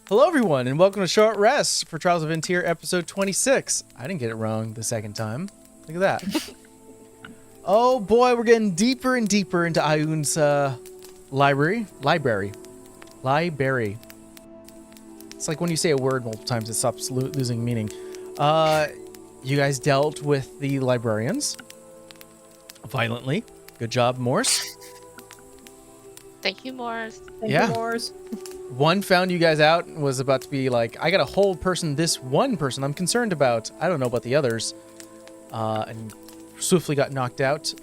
Hello, everyone, and welcome to Short Rest for Trials of VinTear episode 26. I didn't get it wrong the second time. Look at that. Oh boy, we're getting deeper and deeper into Ioun's library. It's like when you say a word multiple times, it stops losing meaning. You guys dealt with the librarians violently. Good job, Morse. Thank you, Morse. Thank you, Morse. One found you guys out and was about to be like, I got a whole person, this one person I'm concerned about. I don't know about the others. And swiftly got knocked out.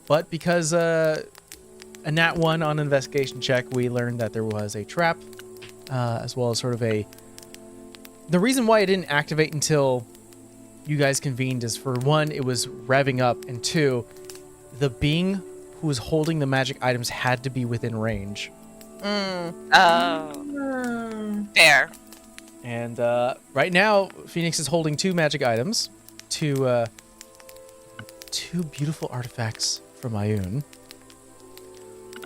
But because a nat 1 on an investigation check, we learned that there was a trap, as well as sort of a... The reason why it didn't activate until you guys convened is, for one, it was revving up, and two, the being who was holding the magic items had to be within range. Fair. And right now, Phoenix is holding two magic items, two beautiful artifacts from Ioun.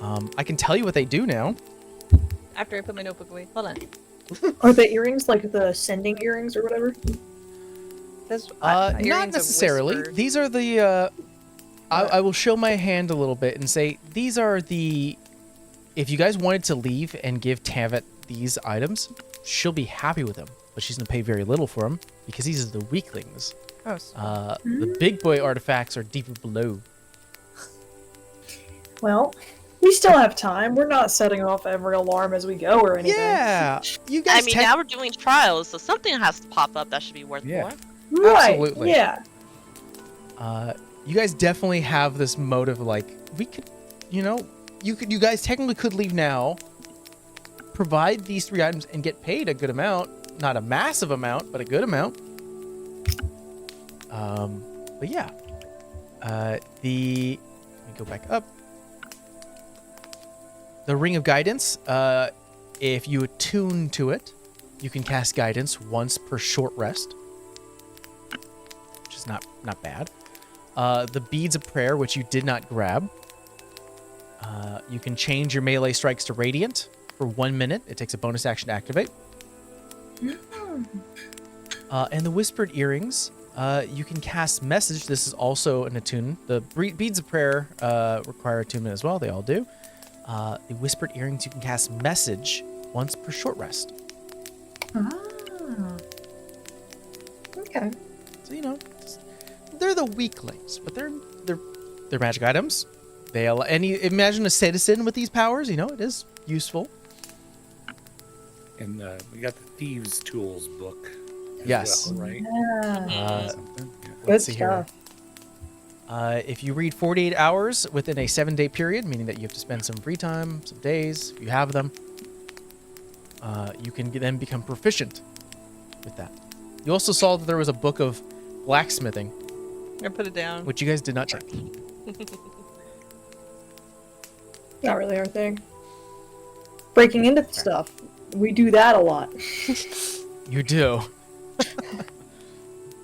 I can tell you what they do now. After I put my notebook away. Hold on. Are the earrings like the sending earrings or whatever? Not necessarily. These are the... I will show my hand a little bit and say, these are the... If you guys wanted to leave and give Tavet these items, she'll be happy with them. But she's going to pay very little for them, because these are the weaklings. The big boy artifacts are deeper below. Well, we still have time. We're not setting off every alarm as we go or anything. Yeah! You guys now we're doing trials, so something has to pop up that should be worth more. Right. Absolutely. Yeah. You guys definitely have this motive, like, we could, you guys technically could leave now, provide these three items, and get paid a good amount. Not a massive amount, but a good amount. But yeah. Let me go back up. The Ring of Guidance, if you attune to it, you can cast Guidance once per short rest, which is not bad. The Beads of Prayer, which you did not grab. You can change your melee strikes to Radiant for 1 minute. It takes a bonus action to activate. And the Whispered Earrings, you can cast Message. This is also an attune. The Beads of Prayer require attunement as well. They all do. The Whispered Earrings, you can cast Message once per short rest. Okay. So, they're the weaklings, but they're magic items. Imagine a citizen with these powers, it is useful. And we got the Thieves' Tools book as Yes. well, right? Yeah. Let's Good see here. stuff. If you read 48 hours within a 7-day period, meaning that you have to spend some free time, some days, if you have them, you can then become proficient with that. You also saw that there was a book of blacksmithing, I put it down. which you guys did not check. Not really our thing. Breaking into stuff. We do that a lot. You do.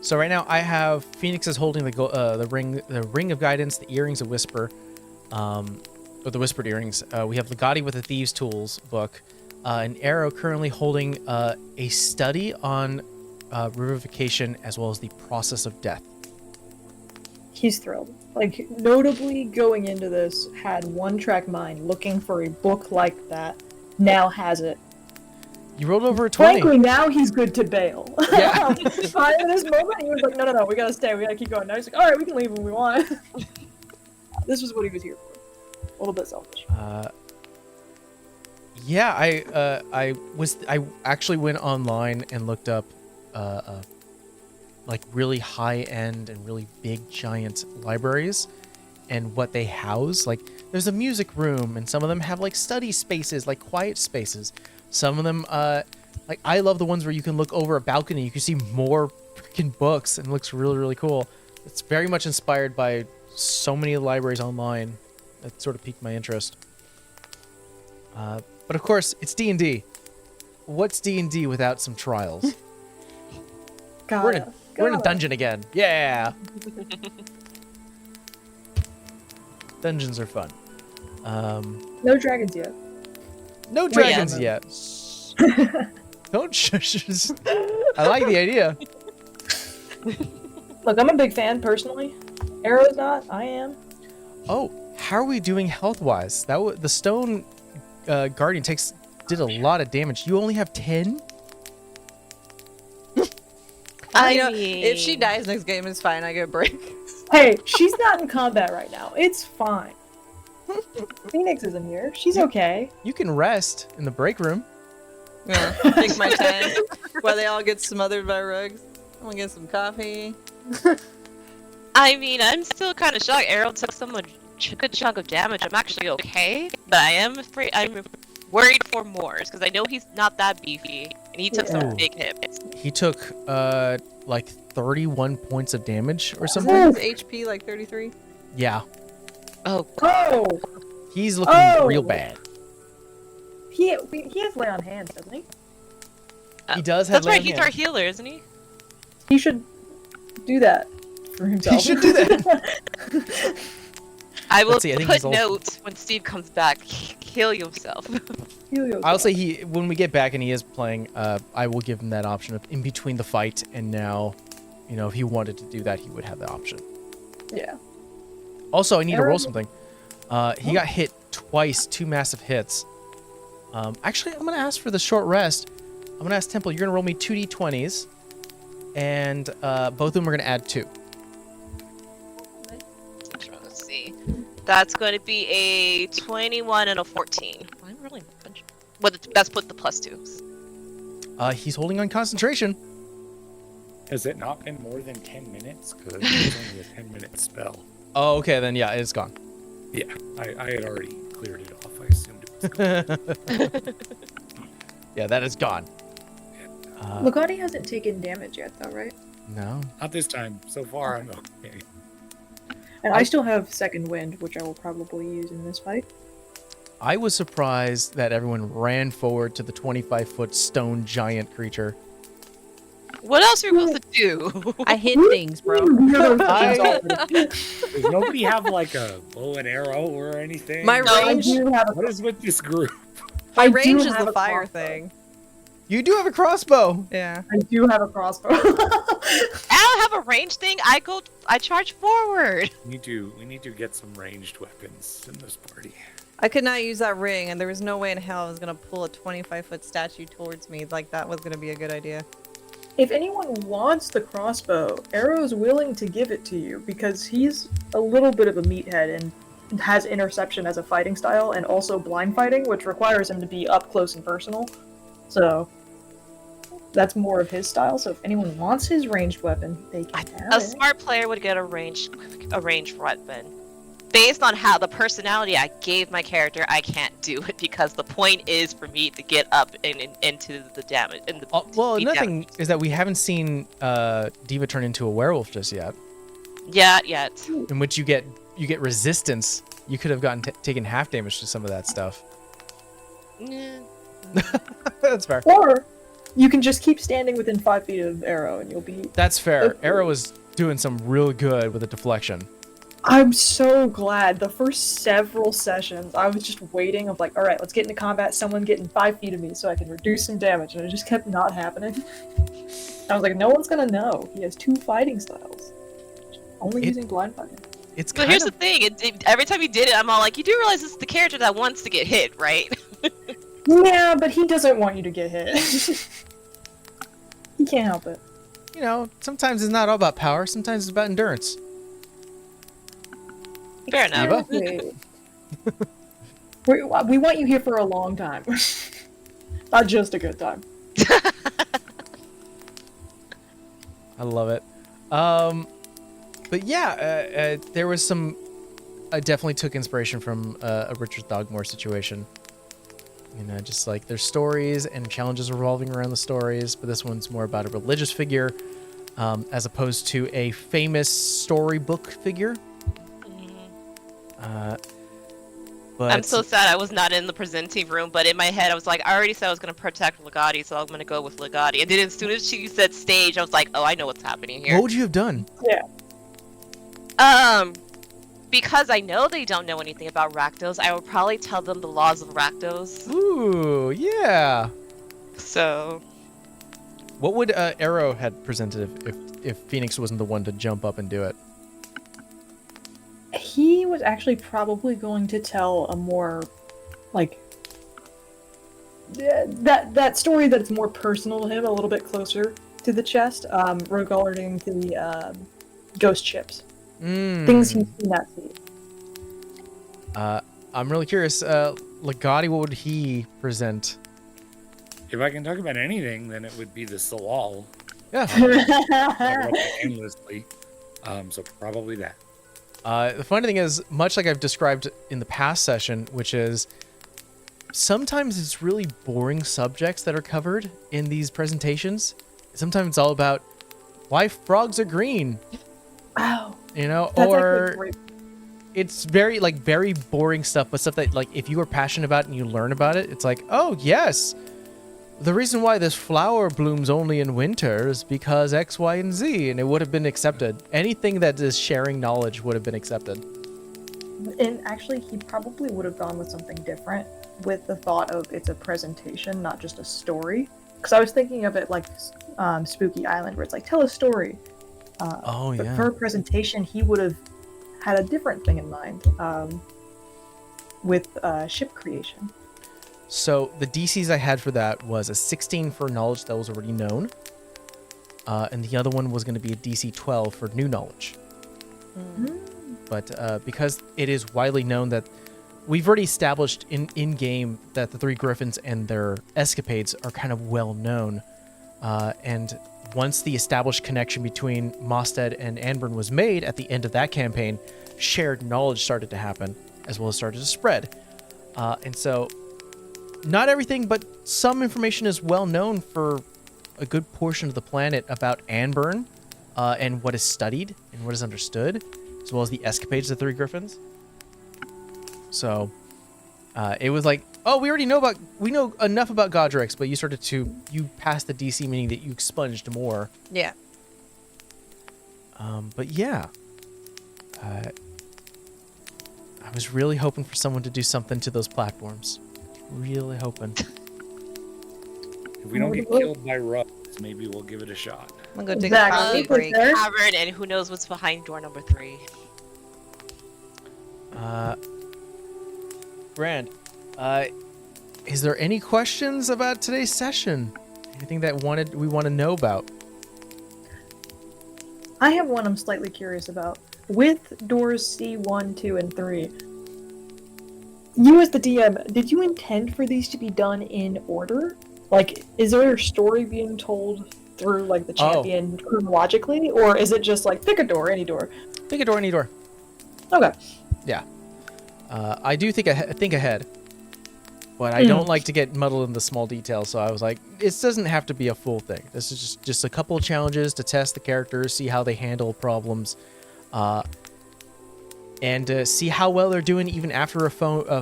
So right now I have Phoenix is holding the ring of guidance, the earrings of whisper, or the whispered earrings. We have Legati with the Thieves' Tools book, and Arrow currently holding a study on revivification as well as the process of death. He's thrilled. Like, notably going into this, had one-track mind looking for a book like that. Now has it. You rolled over a 20. Frankly, now he's good to bail. Yeah. Prior to this moment, he was like, no, we gotta stay, we gotta keep going. Now he's like, alright, we can leave when we want. This was what he was here for. A little bit selfish. Yeah, I actually went online and looked up like really high-end and really big giant libraries and what they house. Like, there's a music room, and some of them have like study spaces, like quiet spaces. Some of them, like, I love the ones where you can look over a balcony, you can see more freaking books, and it looks really, really cool. It's very much inspired by so many libraries online. That sort of piqued my interest. But of course, it's D&D. What's D&D without some trials? We're in a dungeon again. Yeah. Dungeons are fun. No dragons yet. No dragons yet. Don't shush. I like the idea. Look, I'm a big fan personally. Arrow's not. I am. Oh, how are we doing health-wise? The stone guardian did a lot of damage. You only have 10? I mean, if she dies next game, it's fine. I get a break. Hey, she's not in combat right now. It's fine. Phoenix isn't here. She's okay. You can rest in the break room. Yeah, take my time while they all get smothered by rugs. I'm gonna get some coffee. I mean, I'm still kind of shocked. Arrow took good chunk of damage. I'm actually okay, but I am afraid. I'm worried for Moors because I know he's not that beefy, and he took some big hits. He took like 31 points of damage or Isn't something. his HP like 33? Yeah, Oh, Oh, he's looking real bad. he has lay on hands, doesn't he? He does have. that's right. lay on He's hands. our healer, isn't he? He should do that for himself. He should do that. I will Let's see, I think he's put also- notes when Steve comes back. Heal yourself. I'll say when we get back and he is playing, I will give him that option of in between the fight and now, you know, if he wanted to do that, he would have the option. Yeah. Also, I need to roll Aaron- something. He got hit twice, 2 massive hits. Actually, I'm gonna ask for the short rest. I'm gonna ask Temple. You're gonna roll me 2d20s, and both of them are gonna add 2. Let's see. That's going to be a 21 and a 14. I'm really. Well, that's put the +2s. He's holding on concentration. Has it not been more than 10 minutes? Because it's only a 10-minute spell. Oh, okay, then yeah, it's gone. Yeah, I had already cleared it off. I assumed it was gone. Yeah, that is gone. Lugatti hasn't taken damage yet, though, right? No. Not this time. So far, I'm okay. And I still have second wind, which I will probably use in this fight. I was surprised that everyone ran forward to the 25-foot stone giant creature. What else are we supposed to do? I hit things, bro. Does nobody have like a bow and arrow or anything? My No. I range, do have What is with this group? my I do range is have the a fire crossbow. thing. You do have a crossbow. Yeah. I do have a crossbow. I don't have a range thing. I charge forward. We need to get some ranged weapons in this party. I could not use that ring, and there was no way in hell I was gonna pull a 25-foot statue towards me. Like, that was gonna be a good idea. If anyone wants the crossbow, Arrow's willing to give it to you because he's a little bit of a meathead and has interception as a fighting style and also blind fighting, which requires him to be up close and personal. So that's more of his style. So if anyone wants his ranged weapon, they can have A it. smart player would get a ranged weapon. Based on how the personality I gave my character, I can't do it because the point is for me to get up and into the damage. Well, be another thing damaged. is that we haven't seen Diva turn into a werewolf just yet, Yeah, yet. in which you get resistance. You could have gotten taken half damage to some of that stuff. Yeah. That's fair. Or you can just keep standing within 5 feet of Arrow and you'll be... That's fair. Okay. Arrow is doing some real good with a deflection. I'm so glad. The first several sessions, I was just waiting of like, all right, let's get into combat. Someone get in 5 feet of me so I can reduce some damage. And it just kept not happening. I was like, no one's gonna know. He has 2 fighting styles. Only using blind fighting. It's But kind here's of the thing: every time you did it, I'm all like, "You do realize this is the character that wants to get hit, right?" Yeah, but he doesn't want you to get hit. He can't help it. you know, sometimes it's not all about power. Sometimes it's about endurance. Fair enough. Diva? we want you here for a long time. Not just a good time. I love it. But yeah, there was some. I definitely took inspiration from a Richard Dogmore situation. You know, just like there's stories and challenges revolving around the stories, but this one's more about a religious figure, as opposed to a famous storybook figure. But I'm so sad I was not in the presenting room, but in my head I was like, I already said I was going to protect Legati, so I'm going to go with Legati. And then as soon as she said stage, I was like, oh, I know what's happening here. what would you have done? Because I know they don't know anything about Rakdos, I would probably tell them the laws of Rakdos. Ooh, yeah. So What would Arrow had presented if Phoenix wasn't the one to jump up and do it? He was actually probably going to tell a more, like, that story that's more personal to him, a little bit closer to the chest, regarding the ghost ships. Things he's seen at sea. I'm really curious. Legati, what would he present? If I can talk about anything, then it would be the Salal. Yeah. Endlessly. So probably that. The funny thing is, much like I've described in the past session, which is sometimes it's really boring subjects that are covered in these presentations. Sometimes it's all about why frogs are green. Wow. You know, That's or actually great. it's very boring stuff, but stuff that, like, if you are passionate about it and you learn about it, it's like, oh yes, the reason why this flower blooms only in winter is because X, Y, and Z, and it would have been accepted. Anything that is sharing knowledge would have been accepted. And actually, he probably would have gone with something different, with the thought of it's a presentation, not just a story. Because I was thinking of it like Spooky Island, where it's like, tell a story. Oh, But yeah. for a presentation, he would have had a different thing in mind, with ship creation. So the DCs I had for that was a 16 for knowledge that was already known, and the other one was going to be a DC 12 for new knowledge. But because it is widely known that we've already established in-game that the three Griffins and their escapades are kind of well known, and once the established connection between Mosted and Anburn was made at the end of that campaign, shared knowledge started to happen, as well as started to spread. And so not everything, but some information is well known for a good portion of the planet about Anburn, and what is studied and what is understood, as well as the escapades of the three Griffins. So it was like, oh, we know enough about Godrix, but you passed the DC, meaning that you expunged more. Yeah. But yeah, I was really hoping for someone to do something to those platforms. Really hoping. If we don't get killed by rugs, maybe we'll give it a shot. I'm gonna go take Exactly. a coffee Because break. there- cavern, and who knows what's behind door number 3. Brand, is there any questions about today's session? Anything that we want to know about? I have one I'm slightly curious about. With doors C1, 2, and 3, you as the DM, did you intend for these to be done in order? Like, is there a story being told through, like, the champion chronologically? Or is it just, like, pick a door, any door? Pick a door, any door. Okay. Yeah. I do think ahead, but I don't like to get muddled in the small details, so I was like, it doesn't have to be a full thing. This is just a couple of challenges to test the characters, see how they handle problems, and see how well they're doing even after a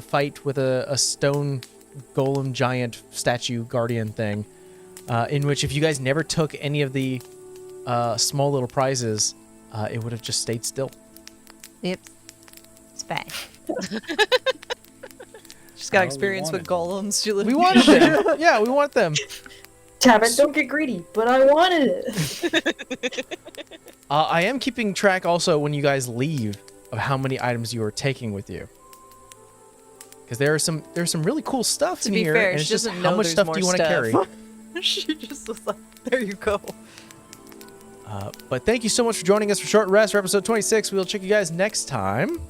fight with a stone golem giant statue guardian thing, in which if you guys never took any of the small little prizes, it would have just stayed still. Yep. It's fine. She's got Oh, we experience with wanted golems. She lived We wanted them. Yeah, we want them. Tavern, don't get greedy, but I wanted it. I am keeping track also when you guys leave of how many items you are taking with you, because there's some really cool stuff To in be here, fair, and she it's just doesn't how know much there's stuff more do you want to carry. She just was like, there you go. But thank you so much for joining us for Short Rest for episode 26. We'll check you guys next time.